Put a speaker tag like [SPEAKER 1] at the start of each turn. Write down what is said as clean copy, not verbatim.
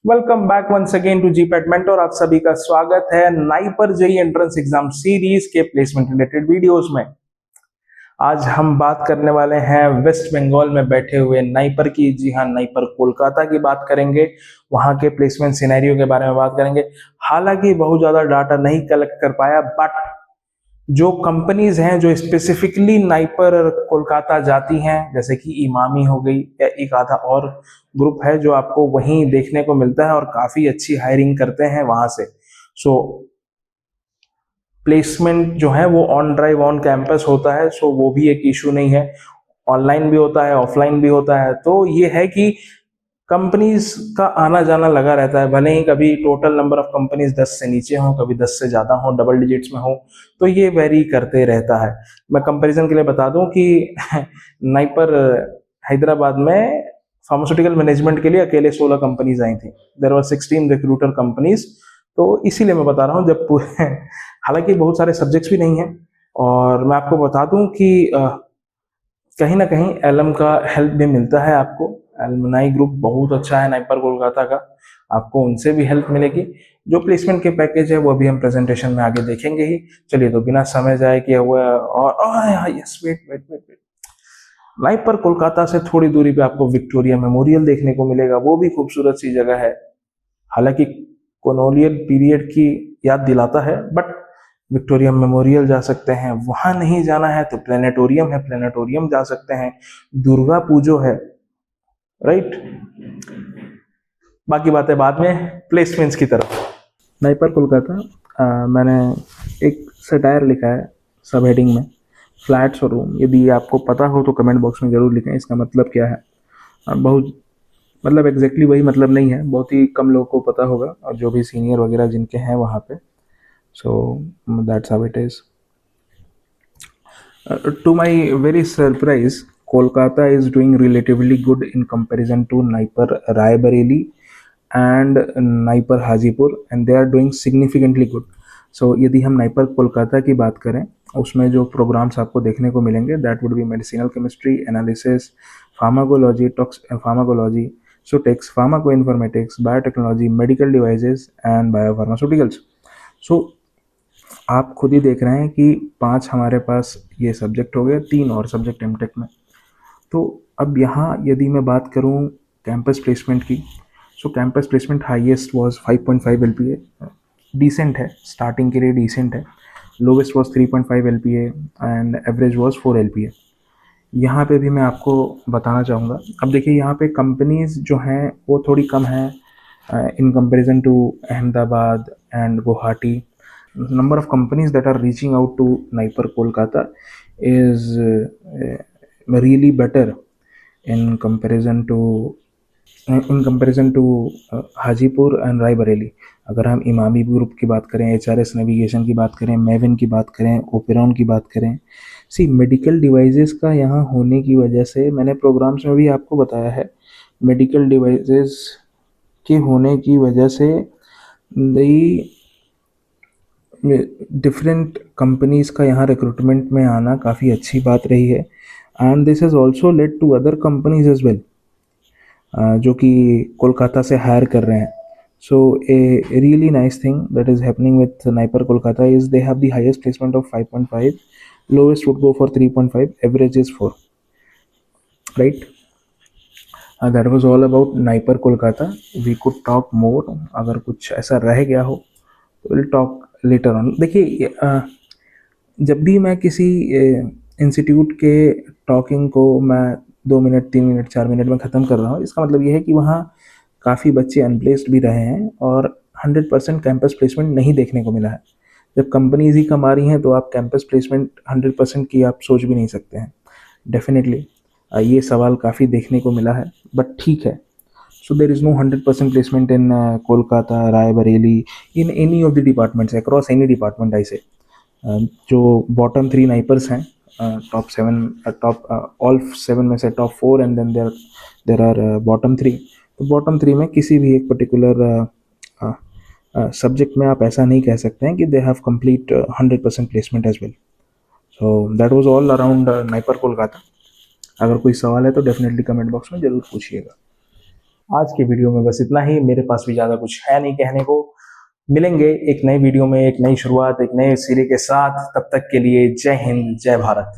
[SPEAKER 1] Welcome back once again to GPAT mentor. आप सभी का स्वागत है NIPER JEE entrance exam series के प्लेसमेंट रिलेटेड वीडियोस में। आज हम बात करने वाले हैं वेस्ट बंगाल में बैठे हुए नाइपर की। जी हाँ, नाइपर कोलकाता की बात करेंगे, वहां के प्लेसमेंट सिनेरियो के बारे में बात करेंगे। हालांकि बहुत ज्यादा डाटा नहीं कलेक्ट कर पाया, बट जो कंपनीज हैं जो स्पेसिफिकली नाइपर कोलकाता जाती हैं, जैसे कि इमामी हो गई या एक आधा और ग्रुप है जो आपको वहीं देखने को मिलता है और काफी अच्छी हायरिंग करते हैं वहां से। सो प्लेसमेंट जो है वो ऑन ड्राइव ऑन कैंपस होता है, सो वो भी एक इशू नहीं है। ऑनलाइन भी होता है, ऑफलाइन भी होता है। तो ये है कि कंपनीज का आना जाना लगा रहता है, भले ही कभी टोटल नंबर ऑफ कंपनीज 10 से नीचे हो, कभी 10 से ज्यादा हो, डबल डिजिट्स में हो, तो ये वेरी करते रहता है। मैं कंपैरिजन के लिए बता दूं कि नाइपर हैदराबाद में फार्मास्यूटिकल मैनेजमेंट के लिए अकेले 16 कंपनीज आई थी। There were 16 recruiter companies. तो इसीलिए मैं बता रहा हूँ जब हालांकि बहुत सारे सब्जेक्ट्स भी नहीं है। और मैं आपको बता दूं कि कहीं ना कहीं एलएम का हेल्प भी मिलता है आपको। एलमनाई ग्रुप बहुत अच्छा है नाइपर कोलकाता का, आपको उनसे भी हेल्प मिलेगी। जो प्लेसमेंट के पैकेज है वो भी हम प्रेजेंटेशन में आगे देखेंगे ही। चलिए, तो बिना समय जाए किया हुआ और yes, wait wait wait wait, NIPER Kolkata से थोड़ी दूरी पे आपको विक्टोरिया मेमोरियल देखने को मिलेगा। वो भी खूबसूरत सी जगह है, हालांकि कॉलोनियल पीरियड की याद दिलाता है, बट विक्टोरिया मेमोरियल जा सकते हैं। वहां नहीं जाना है तो प्लेनेटोरियम है, प्लेनेटोरियम जा सकते हैं। दुर्गा पूजो है, राइट। बाकी बातें बाद में, प्लेसमेंट्स की तरफ। नाइपर कोलकाता, मैंने एक सटायर लिखा है सब हेडिंग में, फ्लैट्स और रूम। यदि आपको पता हो तो कमेंट बॉक्स में जरूर लिखें इसका मतलब क्या है। बहुत मतलब एग्जैक्टली वही मतलब नहीं है, बहुत ही कम लोगों को पता होगा, और जो भी सीनियर वगैरह जिनके हैं वहाँ पे। So that's how it is. To my very surprise, Kolkata is doing relatively good in comparison to Naipur Raebareli and Naipur Hajipur, and they are doing significantly good. So यदि हम नाइपर कोलकाता की बात करें, उसमें जो प्रोग्राम्स आपको देखने को मिलेंगे, that would be medicinal chemistry, analysis, pharmacology, pharmacology, सोटेक्स, pharmacoinformatics, biotechnology, medical devices and biopharmaceuticals. So आप खुद ही देख रहे हैं कि 5 हमारे पास ये सब्जेक्ट हो गए, 3 और सब्जेक्ट एमटेक में। तो अब यहाँ यदि मैं बात करूँ कैंपस प्लेसमेंट की, so campus placement highest was 5.5 LPA, decent है, स्टार्टिंग के लिए डिसेंट है। Lowest was 3.5 LPA and average was 4 LPA. यहाँ पे भी मैं आपको बताना चाहूँगा, अब देखिए यहाँ पे कंपनीज जो हैं वो थोड़ी कम हैं in comparison to Ahmedabad and Guwahati. Number of companies that are reaching out to Naipur Kolkata is really better in comparison to Hajipur and Raebareli. अगर हम इमामी ग्रुप की बात करें, एचआरएस नेविगेशन की बात करें, मेविन की बात करें, ओपेरॉन की बात करें, सी मेडिकल डिवाइसेस का यहाँ होने की वजह से, मैंने प्रोग्राम्स में भी आपको बताया है, मेडिकल डिवाइसेस के होने की वजह से डिफरेंट कंपनीज का यहाँ रिक्रूटमेंट में आना काफ़ी अच्छी बात रही है। And this has also led to other companies as well जो कि कोलकाता से हायर कर रहे हैं। So a really nice thing that is happening with NIPER Kolkata is they have the highest placement of 5.5, lowest would go for 3.5, average is 4, right. That was all about NIPER Kolkata. We could talk more, अगर कुछ ऐसा रह गया हो तो will talk later on. देखिए, जब भी मैं किसी इंस्टीट्यूट के टॉकिंग को मैं 2 मिनट, 3 मिनट, 4 मिनट में ख़त्म कर रहा हूँ, इसका मतलब ये है कि वहाँ काफ़ी बच्चे अनप्लेस्ड भी रहे हैं और 100% कैंपस प्लेसमेंट नहीं देखने को मिला है। जब कंपनीज ही कमा रही हैं तो आप कैंपस प्लेसमेंट 100% की आप सोच भी नहीं सकते हैं। डेफिनेटली ये सवाल काफ़ी देखने को मिला है, बट ठीक है। So there is no 100% placement in Kolkata, Raebareli, in any of the departments, across any department I say. जो bottom 3 नाइपर्स हैं, top 7, all 7 में से top 4 and then there are bottom 3। तो bottom 3 में किसी भी एक particular सब्जेक्ट में आप ऐसा नहीं कह सकते हैं कि they have complete 100% placement as well. So that was all around NIPER Kolkata. अगर कोई सवाल है तो डेफिनेटली कमेंट बॉक्स में ज़रूर पूछिएगा। आज के वीडियो में बस इतना ही, मेरे पास भी ज़्यादा कुछ है नहीं कहने को। मिलेंगे एक नई वीडियो में, एक नई शुरुआत, एक नए सिरे के साथ। तब तक के लिए जय हिंद, जय भारत।